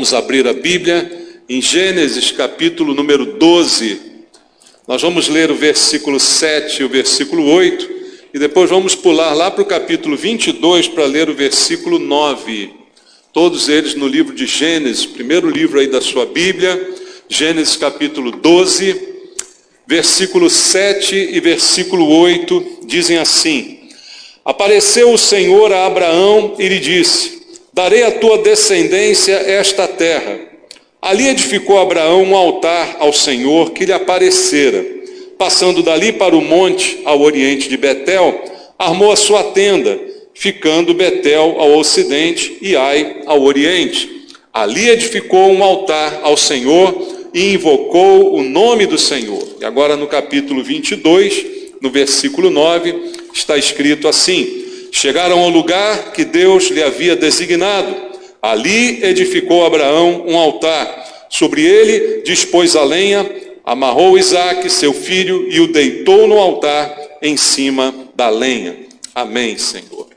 Vamos abrir a Bíblia em Gênesis capítulo número 12. Nós vamos ler o versículo 7 e o versículo 8, e depois vamos pular lá para o capítulo 22 para ler o versículo 9. Todos eles no livro de Gênesis, primeiro livro aí da sua Bíblia, Gênesis capítulo 12, versículo 7 e versículo 8, dizem assim: Apareceu o Senhor a Abraão e lhe disse: Darei à tua descendência esta terra. Ali edificou Abraão um altar ao Senhor que lhe aparecera. Passando dali para o monte, ao oriente de Betel, armou a sua tenda, ficando Betel ao ocidente e Ai ao oriente. Ali edificou um altar ao Senhor e invocou o nome do Senhor. E agora no capítulo 22, no versículo 9, está escrito assim: Chegaram ao lugar que Deus lhe havia designado. Ali edificou Abraão um altar. Sobre ele dispôs a lenha, amarrou Isaque, seu filho, e o deitou no altar em cima da lenha. Amém, Senhor.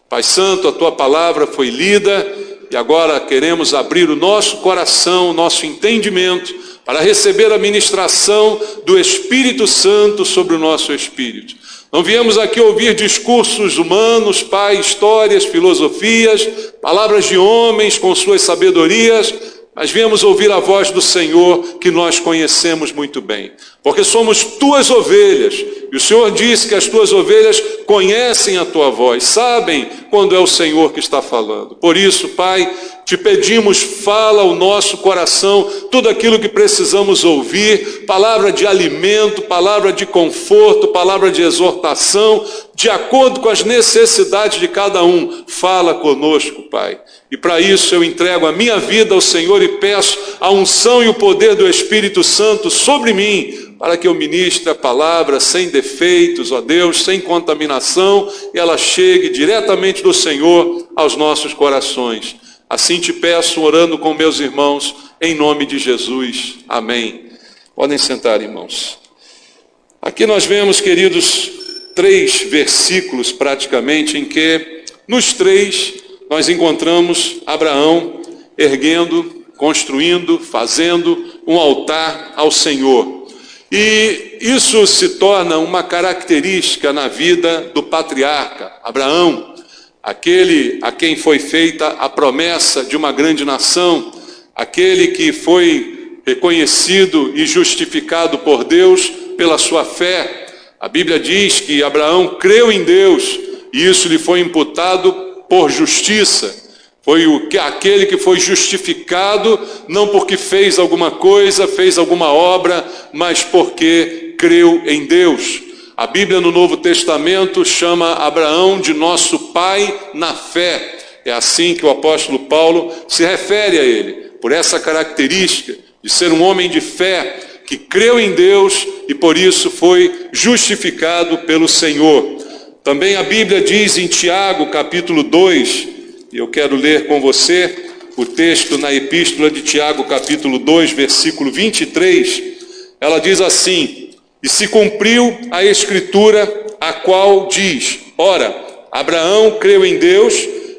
Pai Santo, a tua palavra foi lida e agora queremos abrir o nosso coração, o nosso entendimento, para receber a ministração do Espírito Santo sobre o nosso espírito. Não viemos aqui ouvir discursos humanos, Pai, histórias, filosofias, palavras de homens com suas sabedorias, mas viemos ouvir a voz do Senhor, que nós conhecemos muito bem, porque somos tuas ovelhas, e o Senhor disse que as tuas ovelhas conhecem a tua voz, sabem quando é o Senhor que está falando. Por isso, Pai, te pedimos, fala ao nosso coração tudo aquilo que precisamos ouvir, palavra de alimento, palavra de conforto, palavra de exortação, de acordo com as necessidades de cada um. Fala conosco, Pai. E para isso eu entrego a minha vida ao Senhor e peço a unção e o poder do Espírito Santo sobre mim, para que eu ministre a palavra sem defeitos, ó Deus, sem contaminação, e ela chegue diretamente do Senhor aos nossos corações. Assim te peço, orando com meus irmãos, em nome de Jesus. Amém. Podem sentar, irmãos. Aqui nós vemos, queridos, 3 versículos praticamente, em que nos 3 nós encontramos Abraão erguendo, construindo, fazendo um altar ao Senhor. E isso se torna uma característica na vida do patriarca Abraão, aquele a quem foi feita a promessa de uma grande nação, aquele que foi reconhecido e justificado por Deus pela sua fé. A Bíblia diz que Abraão creu em Deus e isso lhe foi imputado por justiça. Foi aquele que foi justificado, não porque fez alguma coisa, fez alguma obra, mas porque creu em Deus. A Bíblia no Novo Testamento chama Abraão de nosso pai na fé. É assim que o apóstolo Paulo se refere a ele, por essa característica de ser um homem de fé, que creu em Deus e por isso foi justificado pelo Senhor. Também a Bíblia diz em Tiago, capítulo 2, e eu quero ler com você o texto na epístola de Tiago, capítulo 2, versículo 23, ela diz assim: E se cumpriu a Escritura, a qual diz: Ora, Abraão creu em Deus,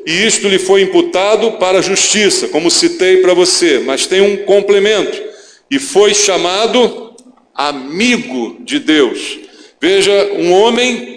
e isto lhe foi imputado para a justiça, como citei para você, mas tem um complemento, e foi chamado amigo de Deus. Veja, um homem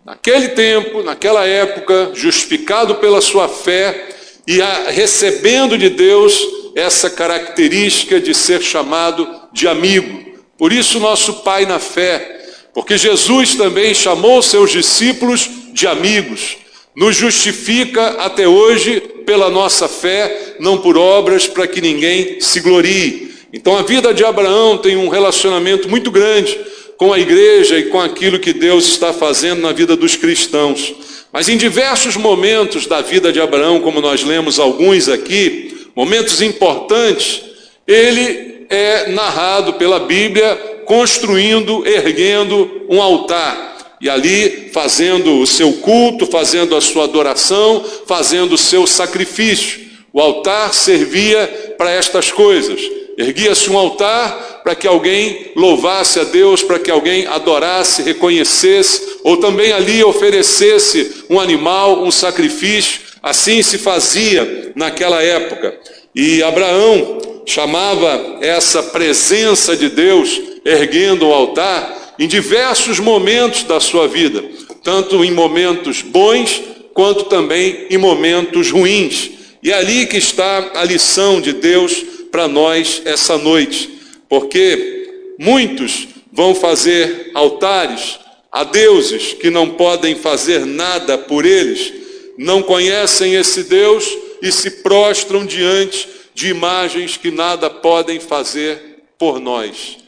naquele tempo, naquela época, justificado pela sua fé e recebendo de Deus essa característica de ser chamado de amigo. Por isso nosso pai na fé, porque Jesus também chamou seus discípulos de amigos. Nos justifica até hoje pela nossa fé, não por obras, para que ninguém se glorie. Então a vida de Abraão tem um relacionamento muito grande com a igreja e com aquilo que Deus está fazendo na vida dos cristãos. Mas em diversos momentos da vida de Abraão, como nós lemos alguns aqui, momentos importantes, ele é narrado pela Bíblia construindo, erguendo um altar. E ali fazendo o seu culto, fazendo a sua adoração, fazendo o seu sacrifício. O altar servia para estas coisas. Erguia-se um altar para que alguém louvasse a Deus, para que alguém adorasse, reconhecesse, ou também ali oferecesse um animal, um sacrifício. Assim se fazia naquela época. E Abraão chamava essa presença de Deus, erguendo o altar, em diversos momentos da sua vida, tanto em momentos bons, quanto também em momentos ruins. E é ali que está a lição de Deus para nós essa noite, porque muitos vão fazer altares a deuses que não podem fazer nada por eles, não conhecem esse Deus e se prostram diante de imagens que nada podem fazer por nós.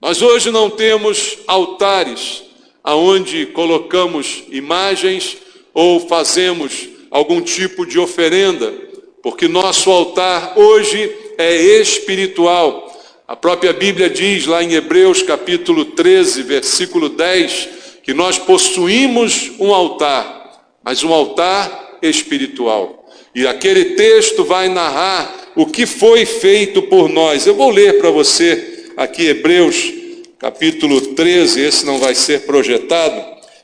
Nós hoje não temos altares aonde colocamos imagens ou fazemos algum tipo de oferenda, porque nosso altar hoje é espiritual. A própria Bíblia diz lá em Hebreus capítulo 13, versículo 10, que nós possuímos um altar, mas um altar espiritual. E aquele texto vai narrar o que foi feito por nós. Eu vou ler para você aqui Hebreus capítulo 13, esse não vai ser projetado,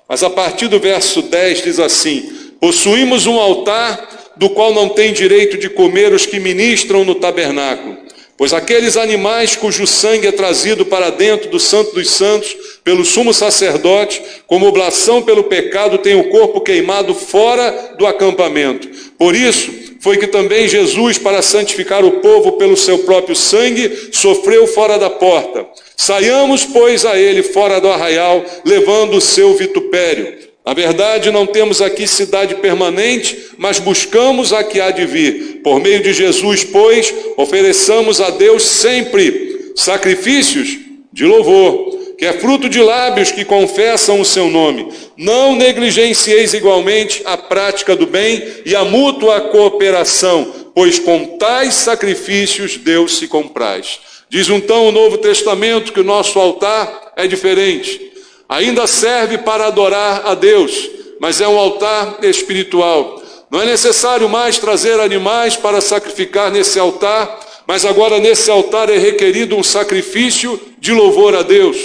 mas a partir do verso 10 diz assim: possuímos um altar do qual não tem direito de comer os que ministram no tabernáculo, pois aqueles animais cujo sangue é trazido para dentro do Santo dos Santos pelo sumo sacerdote, como oblação pelo pecado, tem o corpo queimado fora do acampamento. Por isso foi que também Jesus, para santificar o povo pelo seu próprio sangue, sofreu fora da porta. Saiamos, pois, a ele fora do arraial, levando o seu vitupério. Na verdade, não temos aqui cidade permanente, mas buscamos a que há de vir. Por meio de Jesus, pois, ofereçamos a Deus sempre sacrifícios de louvor, que é fruto de lábios que confessam o seu nome. Não negligencieis igualmente a prática do bem e a mútua cooperação, pois com tais sacrifícios Deus se compraz. Diz então o Novo Testamento que o nosso altar é diferente. Ainda serve para adorar a Deus, mas é um altar espiritual. Não é necessário mais trazer animais para sacrificar nesse altar, mas agora nesse altar é requerido um sacrifício de louvor a Deus.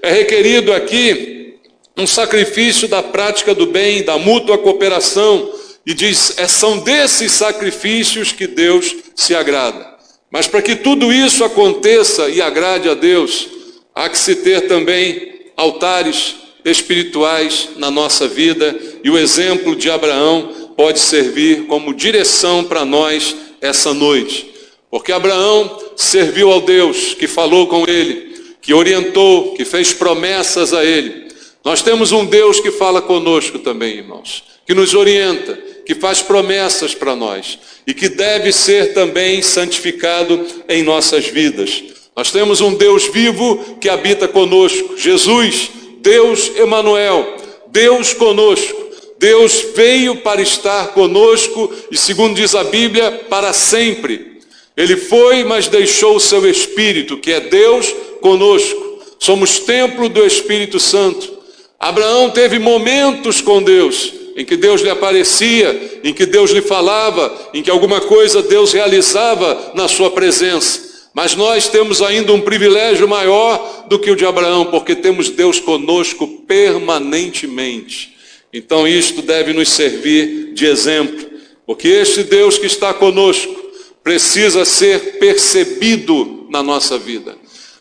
É requerido aqui um sacrifício da prática do bem, da mútua cooperação, e diz, são desses sacrifícios que Deus se agrada. Mas para que tudo isso aconteça e agrade a Deus, há que se ter também altares espirituais na nossa vida, e o exemplo de Abraão pode servir como direção para nós essa noite. Porque Abraão serviu ao Deus que falou com ele, que orientou, que fez promessas a ele. Nós temos um Deus que fala conosco também, irmãos, que nos orienta, que faz promessas para nós e que deve ser também santificado em nossas vidas. Nós temos um Deus vivo que habita conosco, Jesus, Deus Emanuel, Deus conosco. Deus veio para estar conosco e, segundo diz a Bíblia, para sempre. Ele foi, mas deixou o seu Espírito, que é Deus conosco. Somos templo do Espírito Santo. Abraão teve momentos com Deus, em que Deus lhe aparecia, em que Deus lhe falava, em que alguma coisa Deus realizava na sua presença. Mas nós temos ainda um privilégio maior do que o de Abraão, porque temos Deus conosco permanentemente. Então isto deve nos servir de exemplo, porque este Deus que está conosco precisa ser percebido na nossa vida.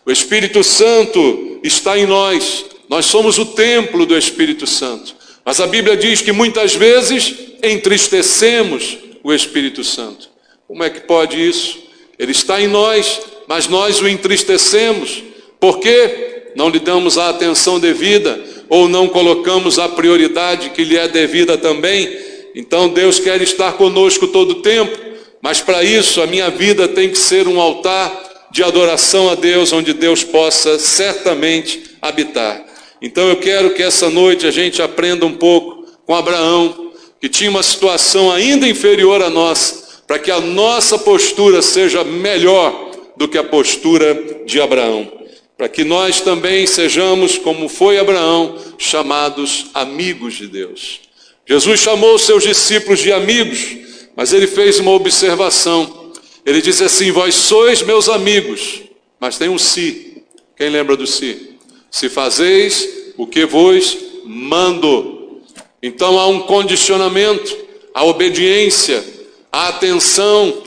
O Espírito Santo está em nós, nós somos o templo do Espírito Santo. Mas a Bíblia diz que muitas vezes entristecemos o Espírito Santo. Como é que pode isso? Ele está em nós, mas nós o entristecemos. Por quê? Não lhe damos a atenção devida, ou não colocamos a prioridade que lhe é devida também. Então Deus quer estar conosco todo o tempo, mas para isso a minha vida tem que ser um altar de adoração a Deus, onde Deus possa certamente habitar. Então eu quero que essa noite a gente aprenda um pouco com Abraão, que tinha uma situação ainda inferior à nossa, para que a nossa postura seja melhor do que a postura de Abraão. Para que nós também sejamos, como foi Abraão, chamados amigos de Deus. Jesus chamou os seus discípulos de amigos, mas ele fez uma observação. Ele disse assim, vós sois meus amigos, mas tem um se. Quem lembra do se? Se fazeis o que vos mando. Então há um condicionamento, a obediência, a atenção,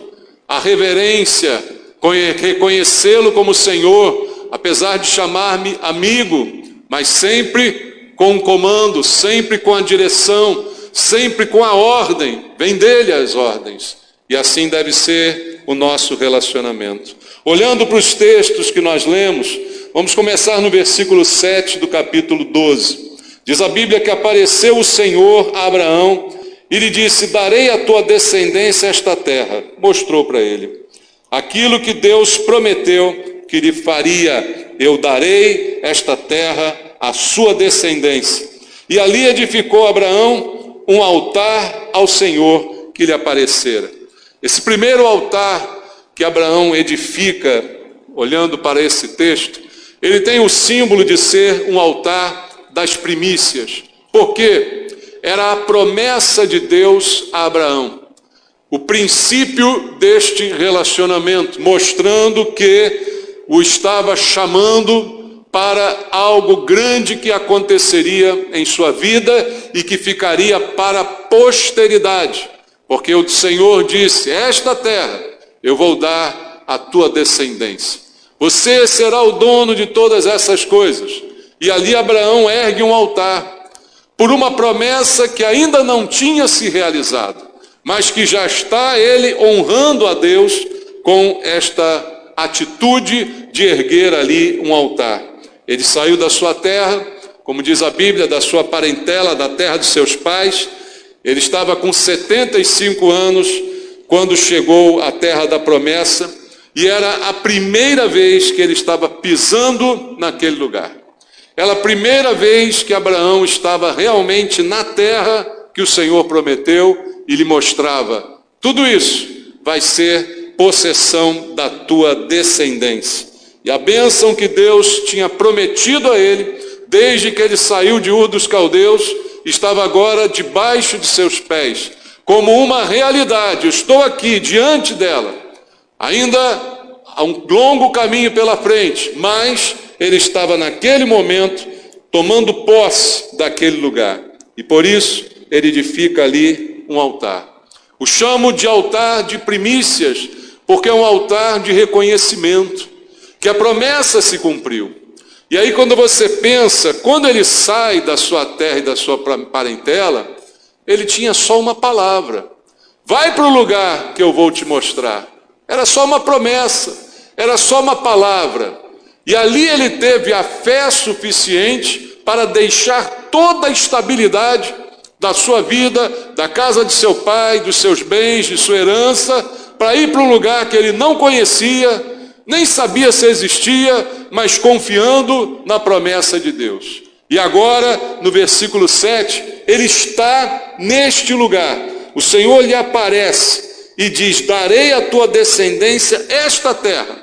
a reverência, reconhecê-lo como Senhor, apesar de chamar-me amigo, mas sempre com o comando, sempre com a direção, sempre com a ordem. Vem dele as ordens. E assim deve ser o nosso relacionamento. Olhando para os textos que nós lemos, vamos começar no versículo 7 do capítulo 12. Diz a Bíblia que apareceu o Senhor a Abraão e lhe disse: darei à tua descendência esta terra. Mostrou para ele aquilo que Deus prometeu que lhe faria. Eu darei esta terra à sua descendência. E ali edificou Abraão um altar ao Senhor que lhe aparecera. Esse primeiro altar que Abraão edifica, olhando para esse texto, ele tem o símbolo de ser um altar das primícias. Por quê? Era a promessa de Deus a Abraão, o princípio deste relacionamento, mostrando que o estava chamando para algo grande que aconteceria em sua vida e que ficaria para a posteridade, porque o Senhor disse: esta terra eu vou dar à tua descendência, você será o dono de todas essas coisas. E ali Abraão ergue um altar, por uma promessa que ainda não tinha se realizado, mas que já está ele honrando a Deus com esta atitude de erguer ali um altar. Ele saiu da sua terra, como diz a Bíblia, da sua parentela, da terra dos seus pais. Ele estava com 75 anos quando chegou à terra da promessa, e era a primeira vez que ele estava pisando naquele lugar. Era a primeira vez que Abraão estava realmente na terra que o Senhor prometeu e lhe mostrava: tudo isso vai ser possessão da tua descendência. E a bênção que Deus tinha prometido a ele, desde que ele saiu de Ur dos Caldeus, estava agora debaixo de seus pés, como uma realidade. Eu estou aqui diante dela. Ainda há um longo caminho pela frente, mas ele estava naquele momento tomando posse daquele lugar. E por isso ele edifica ali um altar. O chamo de altar de primícias, porque é um altar de reconhecimento, que a promessa se cumpriu. E aí quando você pensa, quando ele sai da sua terra e da sua parentela, ele tinha só uma palavra: vai para o lugar que eu vou te mostrar. Era só uma promessa, era só uma palavra. E ali ele teve a fé suficiente para deixar toda a estabilidade da sua vida, da casa de seu pai, dos seus bens, de sua herança, para ir para um lugar que ele não conhecia, nem sabia se existia, mas confiando na promessa de Deus. E agora, no versículo 7, ele está neste lugar. O Senhor lhe aparece e diz: darei à tua descendência esta terra,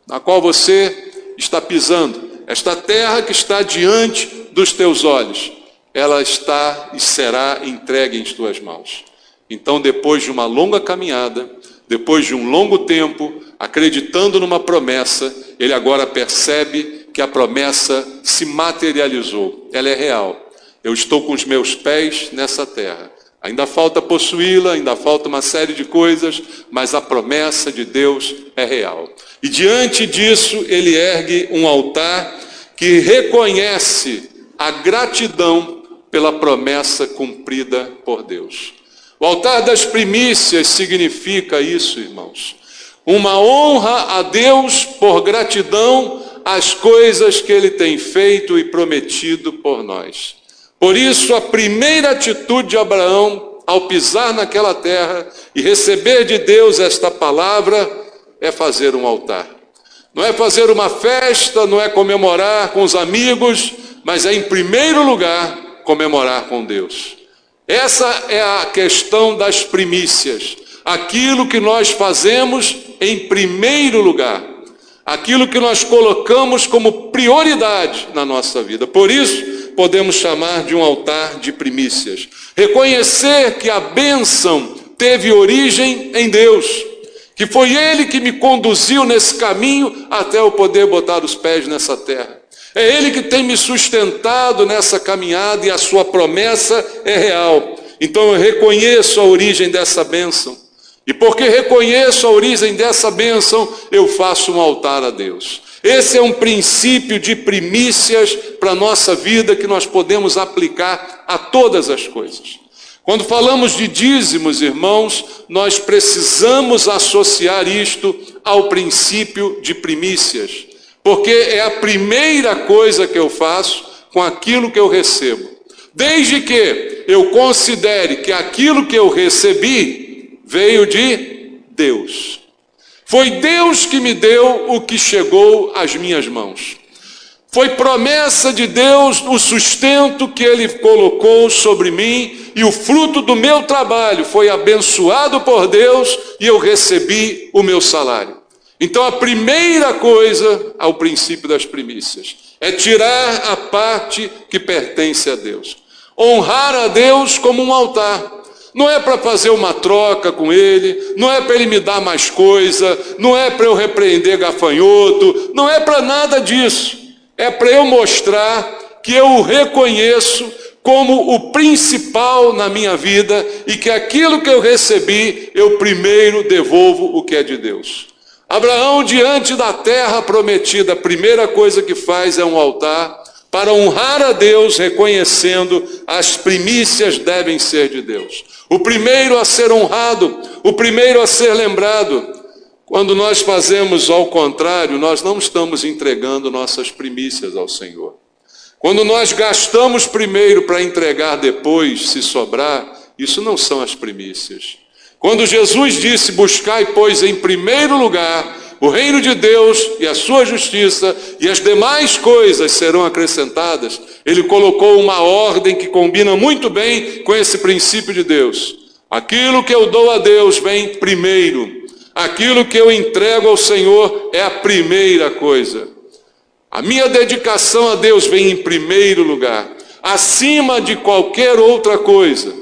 na qual você está pisando, esta terra que está diante dos teus olhos, ela está e será entregue em tuas mãos. Então, depois de uma longa caminhada, depois de um longo tempo, acreditando numa promessa, ele agora percebe que a promessa se materializou, ela é real. Eu estou com os meus pés nessa terra. Ainda falta possuí-la, ainda falta uma série de coisas, mas a promessa de Deus é real. E diante disso, ele ergue um altar que reconhece a gratidão pela promessa cumprida por Deus. O altar das primícias significa isso, irmãos. Uma honra a Deus por gratidão às coisas que ele tem feito e prometido por nós. Por isso, a primeira atitude de Abraão, ao pisar naquela terra e receber de Deus esta palavra, é fazer um altar. Não é fazer uma festa, não é comemorar com os amigos, mas é, em primeiro lugar, comemorar com Deus. Essa é a questão das primícias. Aquilo que nós fazemos em primeiro lugar. Aquilo que nós colocamos como prioridade na nossa vida. Por isso, podemos chamar de um altar de primícias. Reconhecer que a bênção teve origem em Deus, que foi Ele que me conduziu nesse caminho até eu poder botar os pés nessa terra. É Ele que tem me sustentado nessa caminhada e a sua promessa é real. Então eu reconheço a origem dessa bênção. E porque reconheço a origem dessa bênção, eu faço um altar a Deus. Esse é um princípio de primícias para a nossa vida que nós podemos aplicar a todas as coisas. Quando falamos de dízimos, irmãos, nós precisamos associar isto ao princípio de primícias, porque é a primeira coisa que eu faço com aquilo que eu recebo. Desde que eu considere que aquilo que eu recebi veio de Deus. Foi Deus que me deu o que chegou às minhas mãos. Foi promessa de Deus o sustento que Ele colocou sobre mim e o fruto do meu trabalho foi abençoado por Deus e eu recebi o meu salário. Então a primeira coisa ao princípio das primícias é tirar a parte que pertence a Deus. Honrar a Deus como um altar. Não é para fazer uma troca com Ele, não é para Ele me dar mais coisa, não é para eu repreender gafanhoto, não é para nada disso. É para eu mostrar que eu o reconheço como o principal na minha vida e que aquilo que eu recebi, eu primeiro devolvo o que é de Deus. Abraão, diante da terra prometida, a primeira coisa que faz é um altar para honrar a Deus, reconhecendo as primícias devem ser de Deus. O primeiro a ser honrado, o primeiro a ser lembrado. Quando nós fazemos ao contrário, nós não estamos entregando nossas primícias ao Senhor. Quando nós gastamos primeiro para entregar depois, se sobrar, isso não são as primícias. Quando Jesus disse, buscai, pois, em primeiro lugar o reino de Deus e a sua justiça, e as demais coisas serão acrescentadas, Ele colocou uma ordem que combina muito bem com esse princípio de Deus. Aquilo que eu dou a Deus vem primeiro. Aquilo que eu entrego ao Senhor é a primeira coisa. A minha dedicação a Deus vem em primeiro lugar, acima de qualquer outra coisa.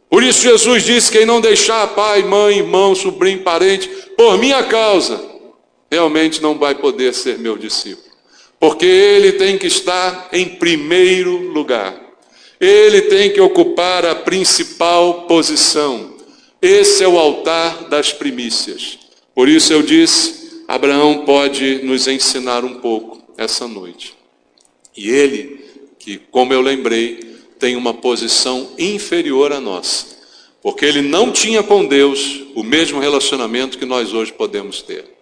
Por isso Jesus disse, quem não deixar pai, mãe, irmão, sobrinho, parente, por minha causa, realmente não vai poder ser meu discípulo. Porque ele tem que estar em primeiro lugar. Ele tem que ocupar a principal posição. Esse é o altar das primícias. Por isso eu disse, Abraão pode nos ensinar um pouco essa noite. E ele, que como eu lembrei, tem uma posição inferior à nossa. Porque ele não tinha com Deus o mesmo relacionamento que nós hoje podemos ter.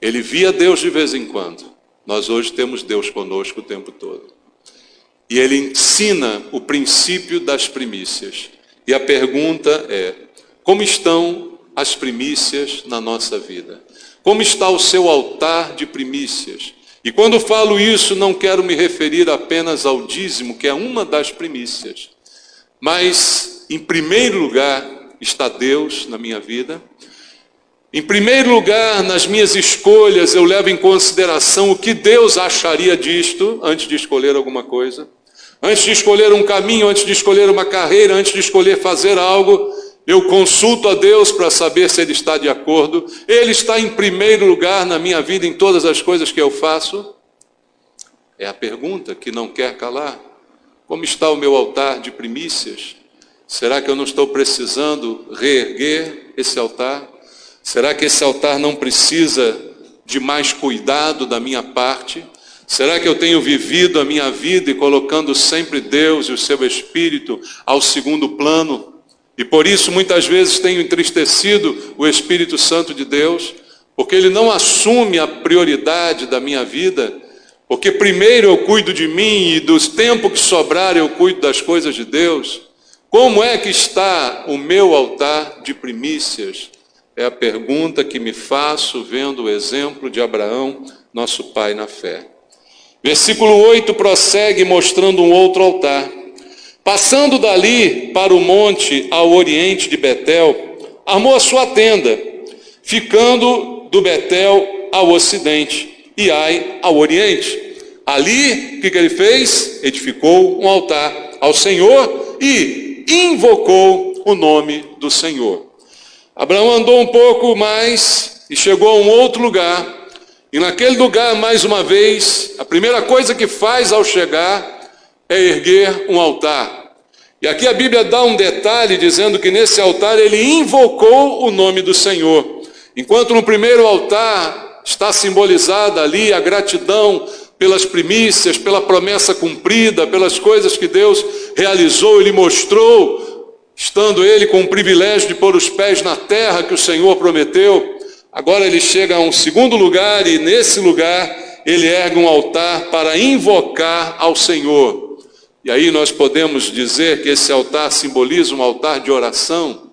Ele via Deus de vez em quando. Nós hoje temos Deus conosco o tempo todo. E ele ensina o princípio das primícias. E a pergunta é, como estão as primícias na nossa vida? Como está o seu altar de primícias? E quando falo isso, não quero me referir apenas ao dízimo, que é uma das primícias. Mas, em primeiro lugar, está Deus na minha vida. Em primeiro lugar, nas minhas escolhas, eu levo em consideração o que Deus acharia disto, antes de escolher alguma coisa. Antes de escolher um caminho, antes de escolher uma carreira, antes de escolher fazer algo, eu consulto a Deus para saber se Ele está de acordo. Ele está em primeiro lugar na minha vida, em todas as coisas que eu faço? É a pergunta que não quer calar. Como está o meu altar de primícias? Será que eu não estou precisando reerguer esse altar? Será que esse altar não precisa de mais cuidado da minha parte? Será que eu tenho vivido a minha vida e colocando sempre Deus e o seu Espírito ao segundo plano? E por isso muitas vezes tenho entristecido o Espírito Santo de Deus, porque Ele não assume a prioridade da minha vida, porque primeiro eu cuido de mim e dos tempos que sobrar eu cuido das coisas de Deus. Como é que está o meu altar de primícias? É a pergunta que me faço vendo o exemplo de Abraão, nosso pai na fé. Versículo 8 prossegue mostrando um outro altar. Passando dali para o monte ao oriente de Betel, armou a sua tenda, ficando do Betel ao ocidente e Ai ao oriente. Ali, o que ele fez? Edificou um altar ao Senhor e invocou o nome do Senhor. Abraão andou um pouco mais e chegou a um outro lugar. E naquele lugar, mais uma vez, a primeira coisa que faz ao chegar é erguer um altar. E aqui a Bíblia dá um detalhe dizendo que nesse altar ele invocou o nome do Senhor. Enquanto no primeiro altar está simbolizada ali a gratidão pelas primícias, pela promessa cumprida, pelas coisas que Deus realizou e lhe mostrou, estando ele com o privilégio de pôr os pés na terra que o Senhor prometeu. Agora ele chega a um segundo lugar e nesse lugar ele ergue um altar para invocar ao Senhor. E aí nós podemos dizer que esse altar simboliza um altar de oração,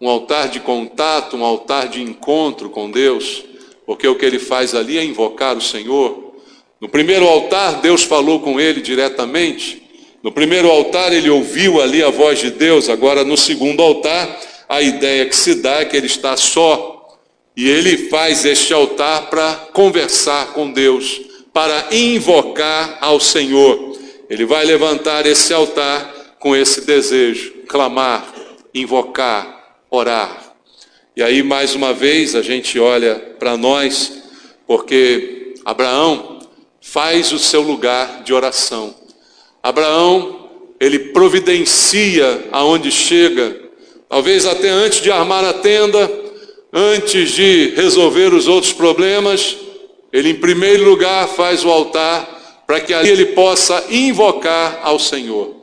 um altar de contato, um altar de encontro com Deus, porque o que ele faz ali é invocar o Senhor. No primeiro altar, Deus falou com ele diretamente. No primeiro altar, ele ouviu ali a voz de Deus. Agora, no segundo altar, a ideia que se dá é que ele está só. E ele faz este altar para conversar com Deus, para invocar ao Senhor. Ele vai levantar esse altar com esse desejo, clamar, invocar, orar. E aí, mais uma vez, a gente olha para nós, porque Abraão faz o seu lugar de oração. Abraão, ele providencia aonde chega, talvez até antes de armar a tenda, antes de resolver os outros problemas, ele em primeiro lugar faz o altar para que ali ele possa invocar ao Senhor.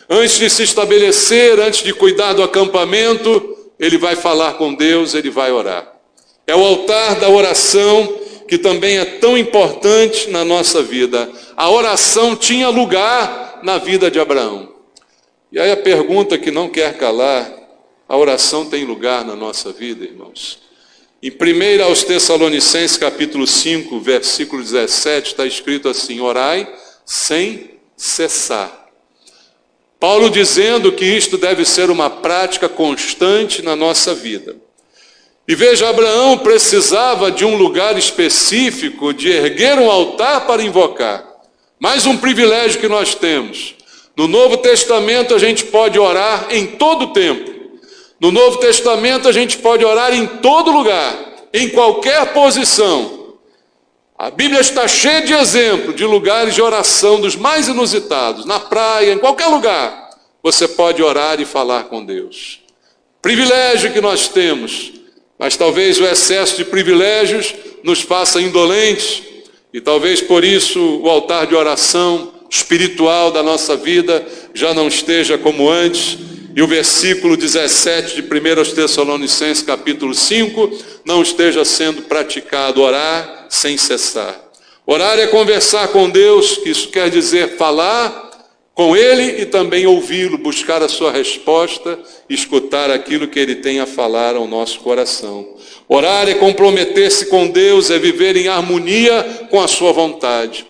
Antes de se estabelecer, antes de cuidar do acampamento, ele vai falar com Deus, ele vai orar. É o altar da oração que também é tão importante na nossa vida. A oração tinha lugar na vida de Abraão. E aí a pergunta que não quer calar, a oração tem lugar na nossa vida, irmãos? Em 1 aos Tessalonicenses, capítulo 5, versículo 17, está escrito assim: orai sem cessar. Paulo dizendo que isto deve ser uma prática constante na nossa vida. E veja, Abraão precisava de um lugar específico, de erguer um altar para invocar. Mais um privilégio que nós temos. No Novo Testamento a gente pode orar em todo o tempo. No Novo Testamento a gente pode orar em todo lugar, em qualquer posição. A Bíblia está cheia de exemplos de lugares de oração dos mais inusitados, na praia, em qualquer lugar. Você pode orar e falar com Deus. Privilégio que nós temos, mas talvez o excesso de privilégios nos faça indolentes, e talvez por isso o altar de oração espiritual da nossa vida já não esteja como antes. E o versículo 17 de 1 aos Tessalonicenses, capítulo 5, não esteja sendo praticado, orar sem cessar. Orar é conversar com Deus, que isso quer dizer falar com Ele e também ouvi-lo, buscar a sua resposta, escutar aquilo que Ele tem a falar ao nosso coração. Orar é comprometer-se com Deus, é viver em harmonia com a sua vontade.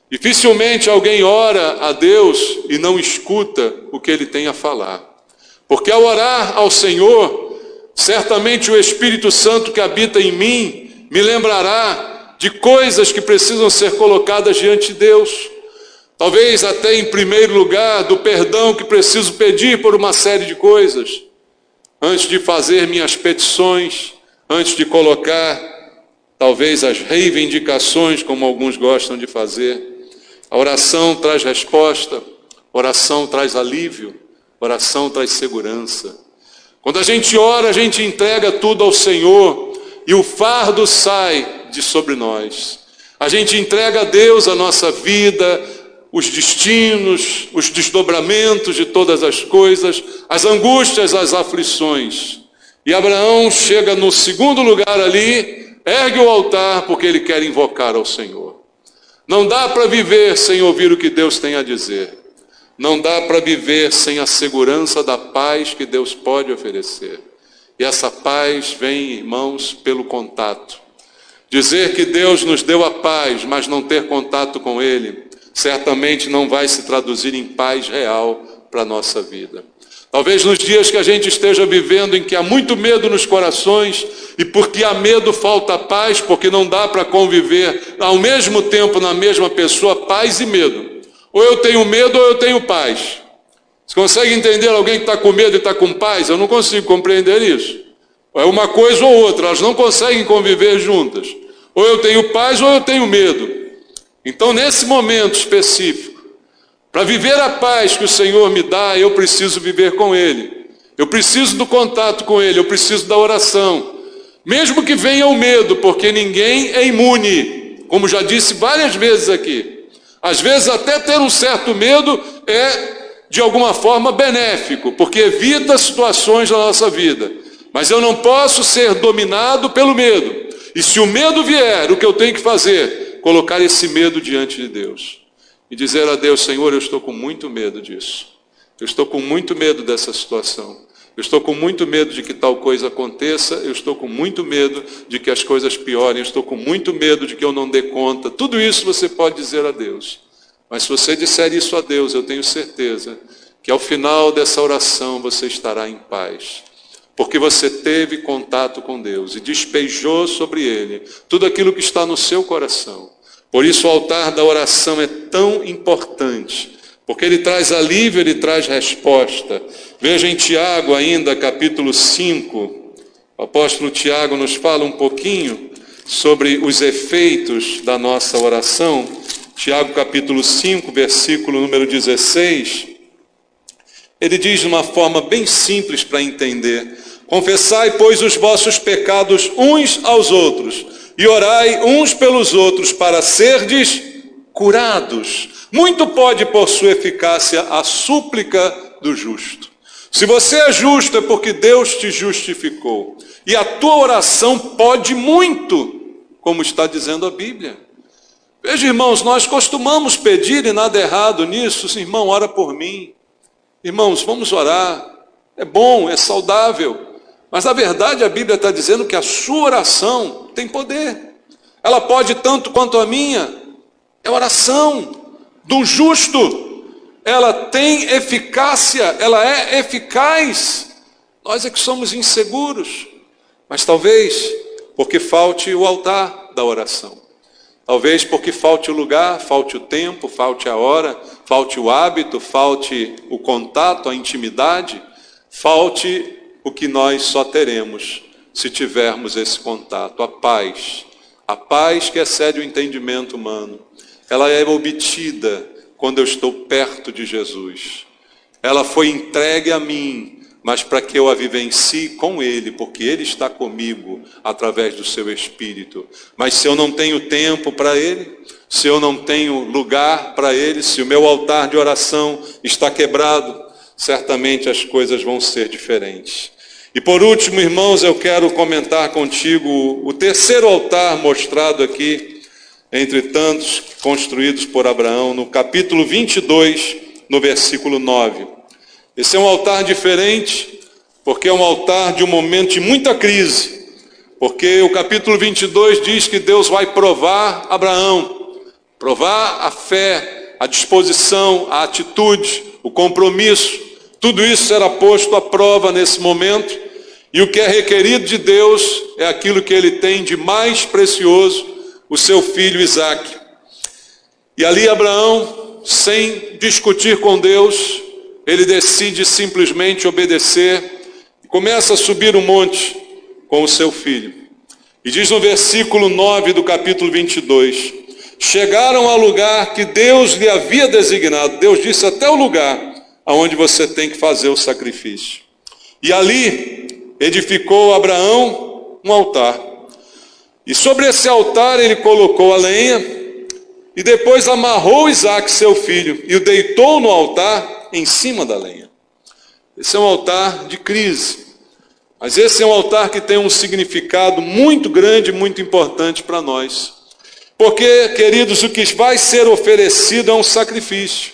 Dificilmente alguém ora a Deus e não escuta o que Ele tem a falar. Porque ao orar ao Senhor, certamente o Espírito Santo que habita em mim me lembrará de coisas que precisam ser colocadas diante de Deus. Talvez até em primeiro lugar do perdão que preciso pedir por uma série de coisas. Antes de fazer minhas petições, antes de colocar talvez as reivindicações, como alguns gostam de fazer. A oração traz resposta, oração traz alívio. Oração traz segurança. Quando a gente ora, a gente entrega tudo ao Senhor e o fardo sai de sobre nós. A gente entrega a Deus a nossa vida, os destinos, os desdobramentos de todas as coisas, as angústias, as aflições. E Abraão chega no segundo lugar ali, ergue o altar porque ele quer invocar ao Senhor. Não dá para viver sem ouvir o que Deus tem a dizer. Não dá para viver sem a segurança da paz que Deus pode oferecer. E essa paz vem, irmãos, pelo contato. Dizer que Deus nos deu a paz, mas não ter contato com Ele, certamente não vai se traduzir em paz real para a nossa vida. Talvez nos dias que a gente esteja vivendo em que há muito medo nos corações, e porque há medo falta paz, porque não dá para conviver ao mesmo tempo na mesma pessoa paz e medo. Ou eu tenho medo ou eu tenho paz. Você consegue entender alguém que está com medo e está com paz? Eu não consigo compreender isso. É uma coisa ou outra, elas não conseguem conviver juntas. Ou eu tenho paz ou eu tenho medo. Então, nesse momento específico, Para viver a paz que o Senhor me dá, eu preciso viver com Ele. Eu preciso do contato com Ele, eu preciso da oração. Mesmo que venha o medo, porque ninguém é imune, como já disse várias vezes aqui. Às vezes até ter um certo medo é de alguma forma benéfico, porque evita situações na nossa vida. Mas eu não posso ser dominado pelo medo. E se o medo vier, o que eu tenho que fazer? Colocar esse medo diante de Deus. E dizer a Deus, Senhor, eu estou com muito medo disso. Eu estou com muito medo dessa situação. Eu estou com muito medo de que tal coisa aconteça. Eu estou com muito medo de que as coisas piorem. Eu estou com muito medo de que eu não dê conta. Tudo isso você pode dizer a Deus. Mas se você disser isso a Deus, eu tenho certeza que ao final dessa oração você estará em paz. Porque você teve contato com Deus e despejou sobre Ele tudo aquilo que está no seu coração. Por isso o altar da oração é tão importante. Porque ele traz alívio, ele traz resposta. Veja em Tiago ainda, capítulo 5. O apóstolo Tiago nos fala um pouquinho sobre os efeitos da nossa oração. Tiago capítulo 5, versículo número 16. Ele diz de uma forma bem simples para entender: confessai, pois, os vossos pecados uns aos outros, e orai uns pelos outros para serdes curados. Muito pode, por sua eficácia, a súplica do justo. Se você é justo, é porque Deus te justificou. E a tua oração pode muito, como está dizendo a Bíblia. Veja, irmãos, nós costumamos pedir, e nada errado nisso, irmão, ora por mim. Irmãos, vamos orar. É bom, é saudável. Mas na verdade a Bíblia está dizendo que a sua oração tem poder. Ela pode tanto quanto a minha. É oração do justo. Ela tem eficácia, ela é eficaz. Nós é que somos inseguros. Mas talvez porque falte o altar da oração. Talvez porque falte o lugar, falte o tempo, falte a hora, falte o hábito, falte o contato, a intimidade, falte o que nós só teremos se tivermos esse contato, a paz. A paz que excede o entendimento humano. Ela é obtida quando eu estou perto de Jesus. Ela foi entregue a mim, mas para que eu a vivencie com Ele, porque Ele está comigo através do seu Espírito. Mas se eu não tenho tempo para Ele, se eu não tenho lugar para Ele, se o meu altar de oração está quebrado, certamente as coisas vão ser diferentes. E por último, irmãos, eu quero comentar contigo o terceiro altar mostrado aqui, entre tantos construídos por Abraão, no capítulo 22, no versículo 9. Esse é um altar diferente, porque é um altar de um momento de muita crise. Porque o capítulo 22 diz que Deus vai provar Abraão, provar a fé, a disposição, a atitude, o compromisso. Tudo isso será posto à prova nesse momento. E o que é requerido de Deus é aquilo que Ele tem de mais precioso, o seu filho Isaque. E ali Abraão, sem discutir com Deus, ele decide simplesmente obedecer e começa a subir o monte com o seu filho. E diz no versículo 9 do capítulo 22, chegaram ao lugar que Deus lhe havia designado. Deus disse até o lugar aonde você tem que fazer o sacrifício. E ali edificou Abraão um altar. E sobre esse altar ele colocou a lenha e depois amarrou Isaque, seu filho, e o deitou no altar em cima da lenha. Esse é um altar de crise. Mas esse é um altar que tem um significado muito grande, muito importante para nós. Porque, queridos, o que vai ser oferecido é um sacrifício.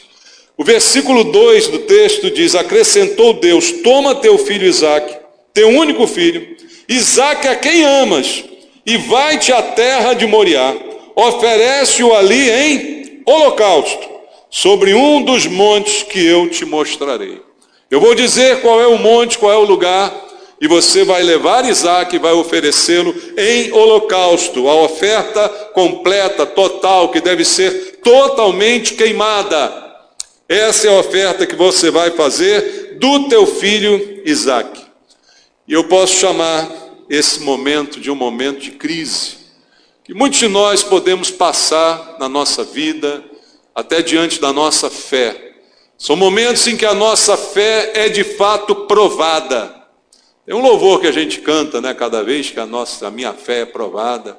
O versículo 2 do texto diz, acrescentou Deus, toma teu filho Isaque, teu único filho, Isaque a quem amas, e vai-te à terra de Moriá, oferece-o ali em holocausto, sobre um dos montes que eu te mostrarei. Eu vou dizer qual é o monte, qual é o lugar, e você vai levar Isaque e vai oferecê-lo em holocausto, a oferta completa, total, que deve ser totalmente queimada. Essa é a oferta que você vai fazer do teu filho Isaque. E eu posso chamar esse momento de um momento de crise, que muitos de nós podemos passar na nossa vida, até diante da nossa fé. São momentos em que a nossa fé é de fato provada. Tem um louvor que a gente canta, né, cada vez que a minha fé é provada.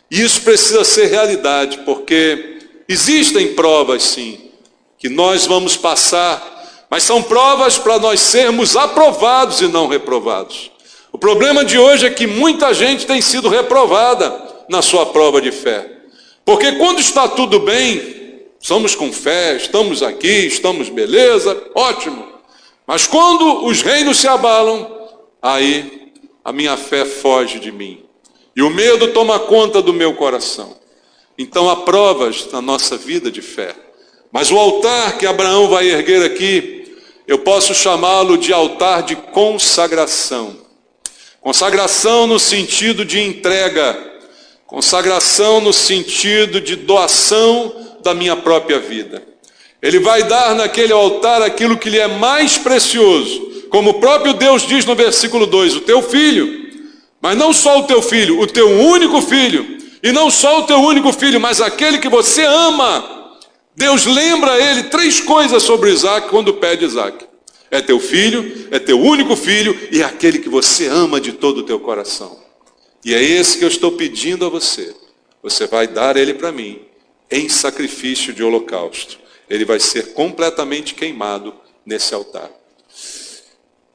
E isso precisa ser realidade, porque existem provas, sim, que nós vamos passar, mas são provas para nós sermos aprovados e não reprovados. O problema de hoje é que muita gente tem sido reprovada na sua prova de fé. Porque quando está tudo bem, estamos com fé, estamos aqui, estamos beleza, ótimo. Mas quando os reinos se abalam, aí a minha fé foge de mim. E o medo toma conta do meu coração. Então há provas na nossa vida de fé. Mas o altar que Abraão vai erguer aqui, eu posso chamá-lo de altar de consagração. Consagração no sentido de entrega. Consagração no sentido de doação da minha própria vida. Ele vai dar naquele altar aquilo que lhe é mais precioso. Como o próprio Deus diz no versículo 2, o teu filho. Mas não só o teu filho, o teu único filho. E não só o teu único filho, mas aquele que você ama. Deus lembra a ele 3 coisas sobre Isaac quando pede Isaac. É teu filho, é teu único filho e é aquele que você ama de todo o teu coração. E é esse que eu estou pedindo a você. Você vai dar ele para mim em sacrifício de holocausto. Ele vai ser completamente queimado nesse altar.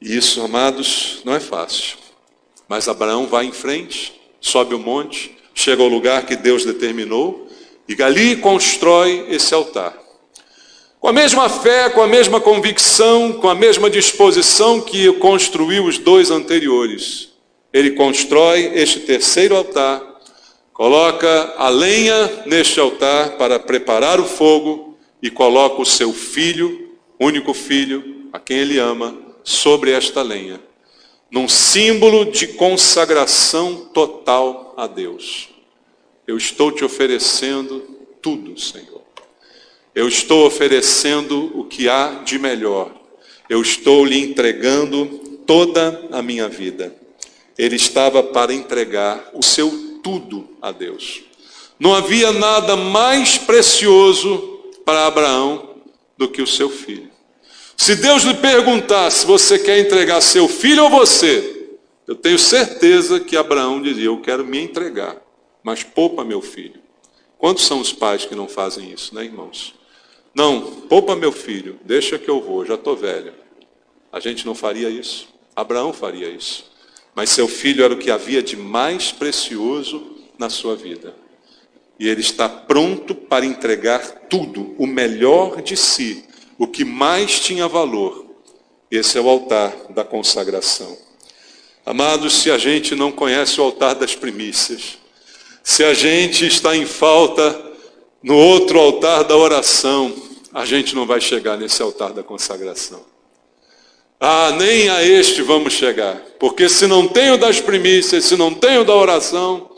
E isso, amados, não é fácil. Mas Abraão vai em frente, sobe o monte, chega ao lugar que Deus determinou e ali constrói esse altar. Com a mesma fé, com a mesma convicção, com a mesma disposição que construiu os 2 anteriores. Ele constrói este terceiro altar, coloca a lenha neste altar para preparar o fogo e coloca o seu filho, único filho, a quem ele ama, sobre esta lenha, num símbolo de consagração total a Deus. Eu estou te oferecendo tudo, Senhor. Eu estou oferecendo o que há de melhor. Eu estou lhe entregando toda a minha vida. Ele estava para entregar o seu tudo a Deus. Não havia nada mais precioso para Abraão do que o seu filho. Se Deus lhe perguntasse, você quer entregar seu filho ou você? Eu tenho certeza que Abraão diria, eu quero me entregar, mas poupa meu filho. Quantos são os pais que não fazem isso, né, irmãos? Não, poupa meu filho, deixa que eu vou, já estou velho. A gente não faria isso? Abraão faria isso. Mas seu filho era o que havia de mais precioso na sua vida. E ele está pronto para entregar tudo, o melhor de si, o que mais tinha valor. Esse é o altar da consagração. Amados, se a gente não conhece o altar das primícias, se a gente está em falta no outro altar da oração, a gente não vai chegar nesse altar da consagração. Nem a este vamos chegar, porque se não tem o das primícias, se não tem o da oração,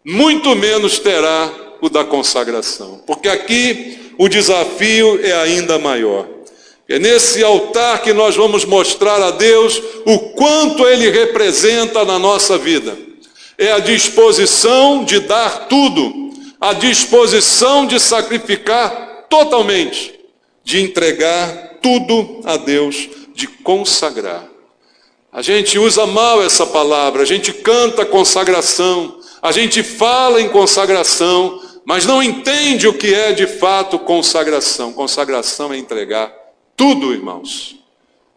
muito menos terá o da consagração, porque aqui o desafio é ainda maior. É nesse altar que nós vamos mostrar a Deus o quanto Ele representa na nossa vida. É a disposição de dar tudo, a disposição de sacrificar totalmente, de entregar tudo a Deus, de consagrar. A gente usa mal essa palavra, a gente canta consagração, a gente fala em consagração, mas não entende o que é de fato consagração. Consagração é entregar tudo, irmãos.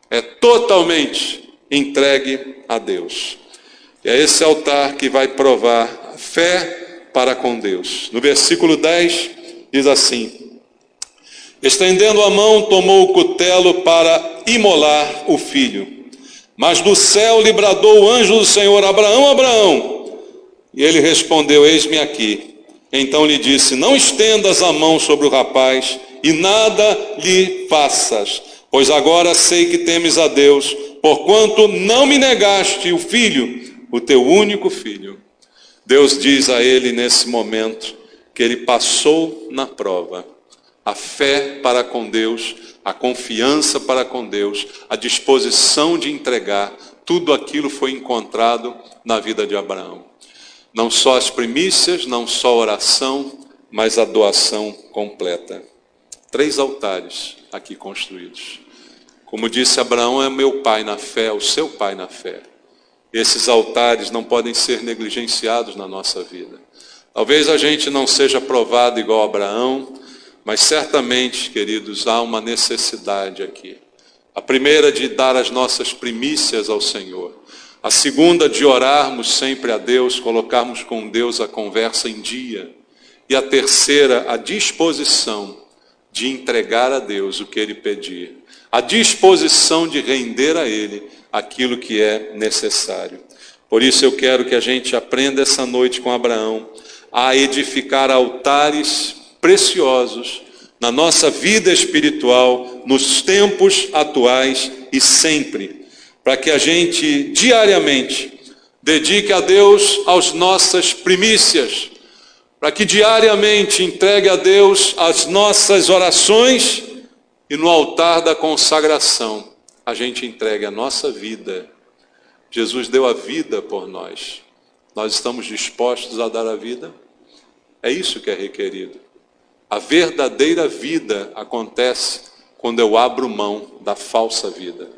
É totalmente entregue a Deus. E é esse altar que vai provar a fé para com Deus. No versículo 10 diz assim: estendendo a mão, tomou o cutelo para imolar o filho. Mas do céu lhe bradou o anjo do Senhor: Abraão, Abraão. E ele respondeu: eis-me aqui. Então lhe disse: não estendas a mão sobre o rapaz e nada lhe faças, pois agora sei que temes a Deus, porquanto não me negaste o filho, o teu único filho. Deus diz a ele nesse momento que ele passou na prova. A fé para com Deus, a confiança para com Deus, a disposição de entregar, tudo aquilo foi encontrado na vida de Abraão. Não só as primícias, não só a oração, mas a doação completa. 3 altares aqui construídos. Como disse Abraão, é meu pai na fé, o seu pai na fé. Esses altares não podem ser negligenciados na nossa vida. Talvez a gente não seja provado igual a Abraão, mas certamente, queridos, há uma necessidade aqui. A primeira de dar as nossas primícias ao Senhor. A segunda de orarmos sempre a Deus, colocarmos com Deus a conversa em dia. E a terceira, a disposição de entregar a Deus o que Ele pedir. A disposição de render a Ele aquilo que é necessário. Por isso eu quero que a gente aprenda essa noite com Abraão a edificar altares preciosos na nossa vida espiritual, nos tempos atuais e sempre, para que a gente diariamente dedique a Deus as nossas primícias, para que diariamente entregue a Deus as nossas orações e no altar da consagração a gente entregue a nossa vida. Jesus deu a vida por nós. Nós estamos dispostos a dar a vida? É isso que é requerido. A verdadeira vida acontece quando eu abro mão da falsa vida.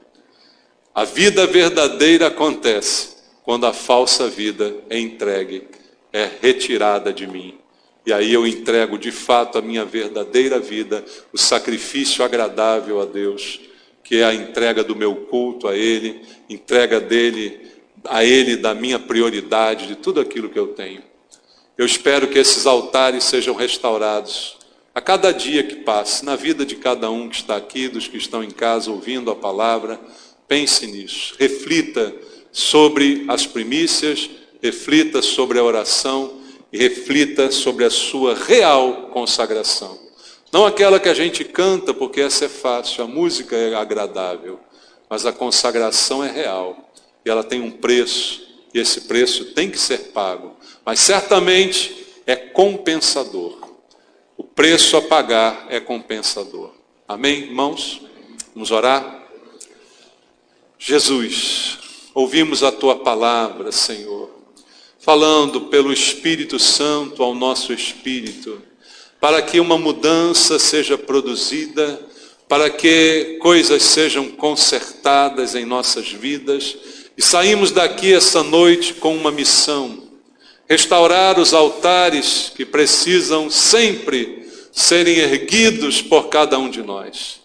A vida verdadeira acontece quando a falsa vida é entregue, é retirada de mim. E aí eu entrego de fato a minha verdadeira vida, o sacrifício agradável a Deus, que é a entrega do meu culto a Ele, entrega a Ele da minha prioridade, de tudo aquilo que eu tenho. Eu espero que esses altares sejam restaurados a cada dia que passe, na vida de cada um que está aqui, dos que estão em casa ouvindo a palavra. Pense nisso, reflita sobre as primícias, reflita sobre a oração e reflita sobre a sua real consagração. Não aquela que a gente canta, porque essa é fácil, a música é agradável, mas a consagração é real e ela tem um preço, e esse preço tem que ser pago, mas certamente é compensador. O preço a pagar é compensador. Amém, irmãos? Vamos orar? Jesus, ouvimos a Tua palavra, Senhor, falando pelo Espírito Santo ao nosso espírito, para que uma mudança seja produzida, para que coisas sejam consertadas em nossas vidas, e saímos daqui essa noite com uma missão: restaurar os altares que precisam sempre serem erguidos por cada um de nós.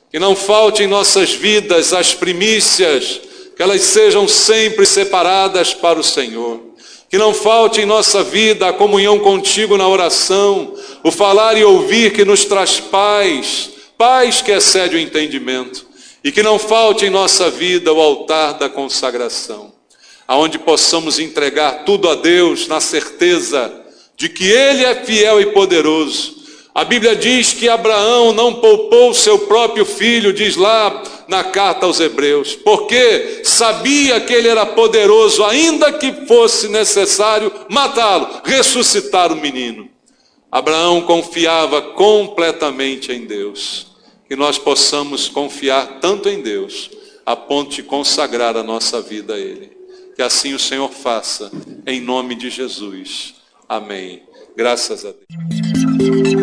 Que não falte em nossas vidas as primícias, que elas sejam sempre separadas para o Senhor. Que não falte em nossa vida a comunhão contigo na oração, o falar e ouvir que nos traz paz, paz que excede o entendimento. E que não falte em nossa vida o altar da consagração, aonde possamos entregar tudo a Deus na certeza de que Ele é fiel e poderoso. A Bíblia diz que Abraão não poupou seu próprio filho, diz lá na carta aos Hebreus, porque sabia que ele era poderoso, ainda que fosse necessário matá-lo, ressuscitar o menino. Abraão confiava completamente em Deus. Que nós possamos confiar tanto em Deus, a ponto de consagrar a nossa vida a Ele. Que assim o Senhor faça, em nome de Jesus. Amém. Graças a Deus.